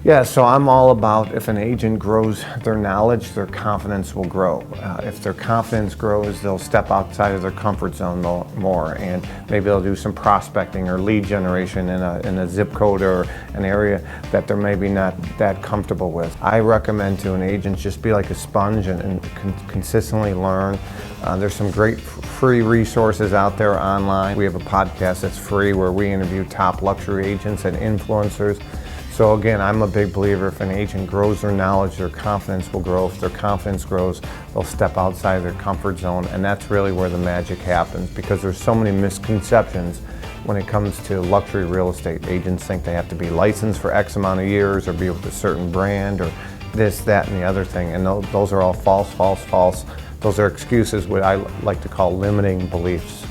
Yeah, so I'm all about if an agent grows their knowledge, their confidence will grow. If their confidence grows, they'll step outside of their comfort zone more, and maybe they'll do some prospecting or lead generation in a zip code or an area that they're maybe not that comfortable with. I recommend to an agent just be like a sponge and consistently learn. There's some great free resources out there online. We have a podcast that's free where we interview top luxury agents and influencers. So again, I'm a big believer if an agent grows their knowledge, their confidence will grow. If their confidence grows, they'll step outside their comfort zone, and that's really where the magic happens, because there's so many misconceptions when it comes to luxury real estate. Agents think they have to be licensed for X amount of years or be with a certain brand or this, that, and the other thing, and those are all false. Those are excuses, what I like to call limiting beliefs.